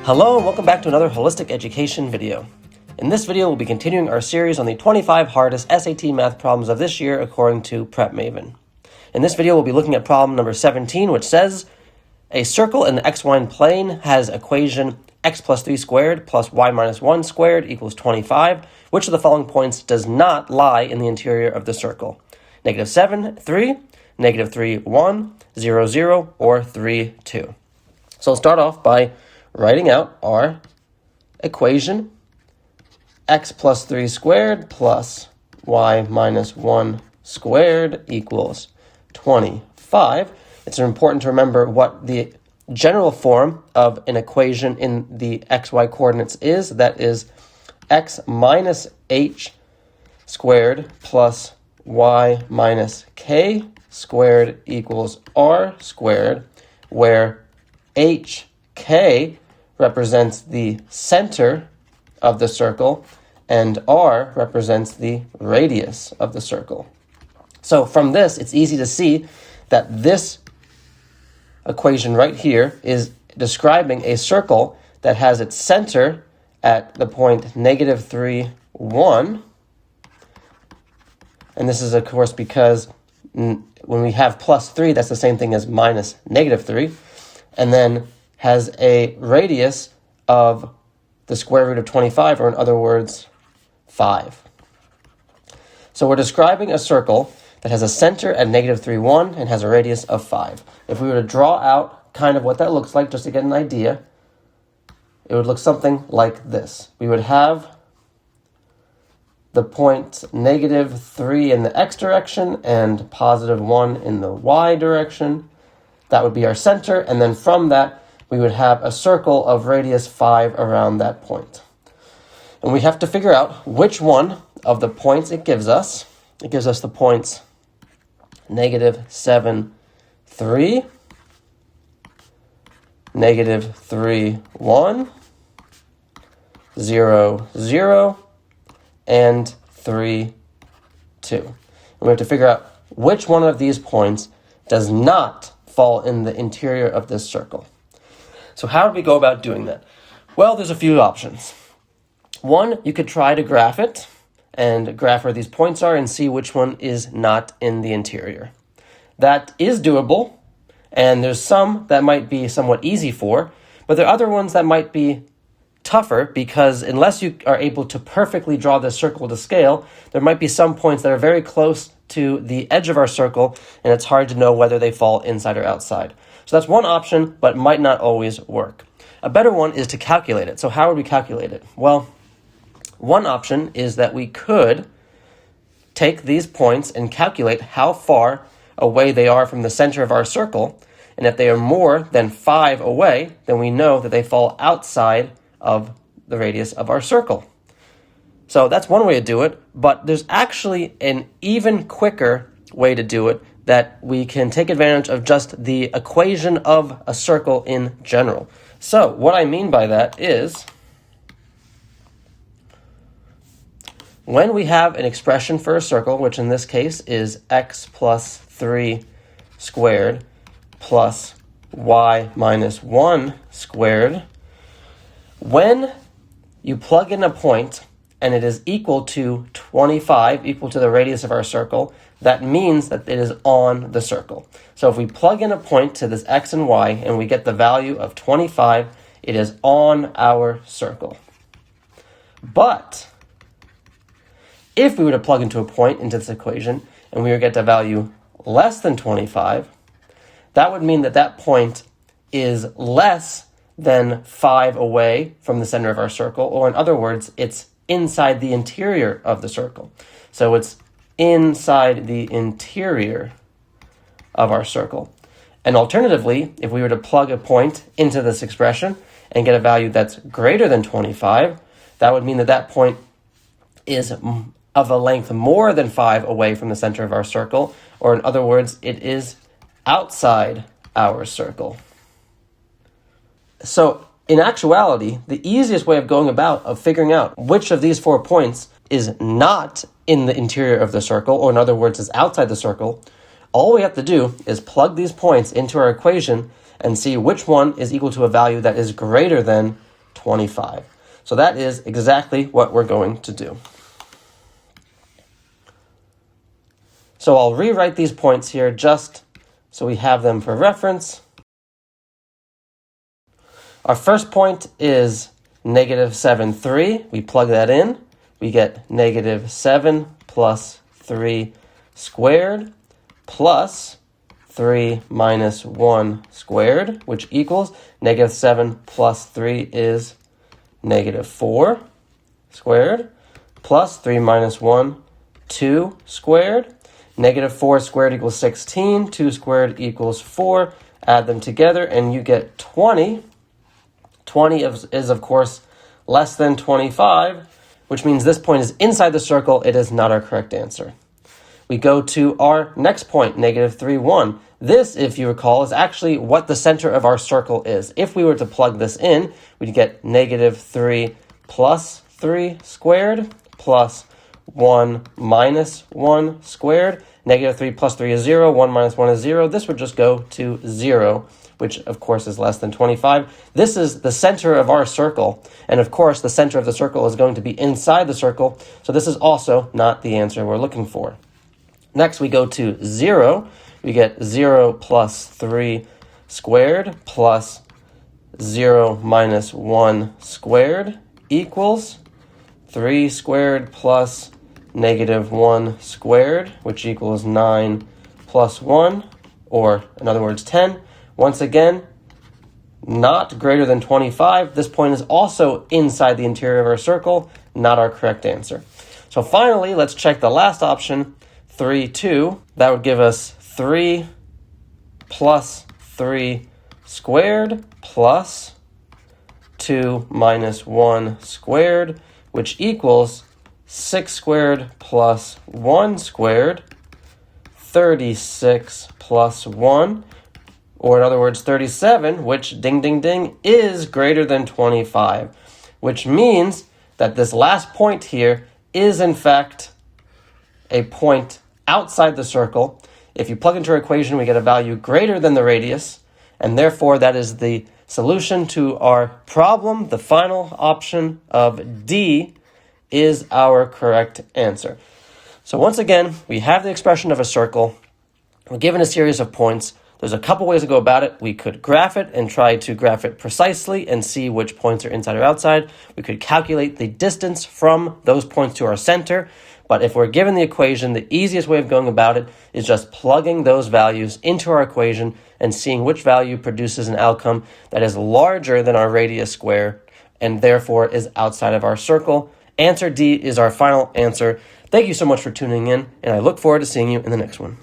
Hello and welcome back to another holistic education video. In this video, we'll be continuing our series on the 25 hardest SAT math problems of this year according to Prep Maven. In this video, we'll be looking at problem number 17, which says, a circle in the xy plane has equation x plus 3 squared plus y minus 1 squared equals 25. Which of the following points does not lie in the interior of the circle? -7, 3, -3, 1, 0, 0, or 3, 2. So we'll start off by writing out our equation, x plus 3 squared plus y minus 1 squared equals 25. It's important to remember what the general form of an equation in the xy coordinates is. That is x minus h squared plus y minus k squared equals r squared, where hk represents the center of the circle and r represents the radius of the circle. So from this, it's easy to see that this equation right here is describing a circle that has its center at the point -3, 1. And this is, of course, because when we have plus 3, that's the same thing as minus -3. And then has a radius of the square root of 25, or in other words, 5. So we're describing a circle that has a center at -3, 1 and has a radius of 5. If we were to draw out kind of what that looks like, just to get an idea, it would look something like this. We would have the point -3 in the x direction and +1 in the y direction. That would be our center, and then from that, we would have a circle of radius 5 around that point. And we have to figure out which one of the points it gives us. It gives us the points -7, 3, -3, 1, 0, 0, and 3, 2. And we have to figure out which one of these points does not fall in the interior of this circle. So how do we go about doing that? Well, there's a few options. One, you could try to graph it and graph where these points are and see which one is not in the interior. That is doable, and there's some that might be somewhat easy for, but there are other ones that might be tougher because unless you are able to perfectly draw this circle to scale, there might be some points that are very close to the edge of our circle, and it's hard to know whether they fall inside or outside. So that's one option, but might not always work. A better one is to calculate it. So how would we calculate it? Well, one option is that we could take these points and calculate how far away they are from the center of our circle. And if they are more than 5 away, then we know that they fall outside of the radius of our circle. So that's one way to do it, but there's actually an even quicker way to do it that we can take advantage of just the equation of a circle in general. So what I mean by that is when we have an expression for a circle, which in this case is x plus 3 squared plus y minus 1 squared, when you plug in a point and it is equal to 25, equal to the radius of our circle, that means that it is on the circle. So if we plug in a point to this x and y and we get the value of 25, it is on our circle. But if we were to plug into a point into this equation and we were to get a value less than 25, that would mean that that point is less than 5 away from the center of our circle, or in other words, it's inside the interior of the circle. So it's inside the interior of our circle. And alternatively, if we were to plug a point into this expression and get a value that's greater than 25, that would mean that that point is of a length more than 5 away from the center of our circle, or in other words, it is outside our circle. So in actuality, the easiest way of going about of figuring out which of these 4 points is not in the interior of the circle, or in other words, is outside the circle, all we have to do is plug these points into our equation and see which one is equal to a value that is greater than 25. So that is exactly what we're going to do. So I'll rewrite these points here just so we have them for reference. Our first point is negative 7, 3. We plug that in. We get negative 7 plus 3 squared plus 3 minus 1 squared, which equals negative 7 plus 3 is negative 4 squared plus 3 minus 1, 2 squared. Negative 4 squared equals 16. 2 squared equals 4. Add them together and you get 20. 20 is, of course, less than 25, which means this point is inside the circle. It is not our correct answer. We go to our next point, negative 3, 1. This, if you recall, is actually what the center of our circle is. If we were to plug this in, we'd get negative 3 plus 3 squared plus 1 minus 1 squared. Negative 3 plus 3 is 0. 1 minus 1 is 0. This would just go to 0, which of course is less than 25. This is the center of our circle. And of course, the center of the circle is going to be inside the circle. So this is also not the answer we're looking for. Next, we go to 0. We get 0 plus 3 squared plus 0 minus 1 squared equals 3 squared plus negative 1 squared, which equals 9 plus 1, or in other words, 10. Once again, not greater than 25. This point is also inside the interior of our circle, not our correct answer. So finally, let's check the last option, 3, 2. That would give us 3 plus 3 squared plus 2 minus 1 squared, which equals 6 squared plus 1 squared, 36 plus 1, or in other words, 37, which, ding, ding, ding, is greater than 25, which means that this last point here is, in fact, a point outside the circle. If you plug into our equation, we get a value greater than the radius, and therefore that is the solution to our problem. The final option of D is our correct answer. So once again, we have the expression of a circle. We're given a series of points. There's a couple ways to go about it. We could graph it and try to graph it precisely and see which points are inside or outside. We could calculate the distance from those points to our center. But if we're given the equation, the easiest way of going about it is just plugging those values into our equation and seeing which value produces an outcome that is larger than our radius square and therefore is outside of our circle. Answer D is our final answer. Thank you so much for tuning in, and I look forward to seeing you in the next one.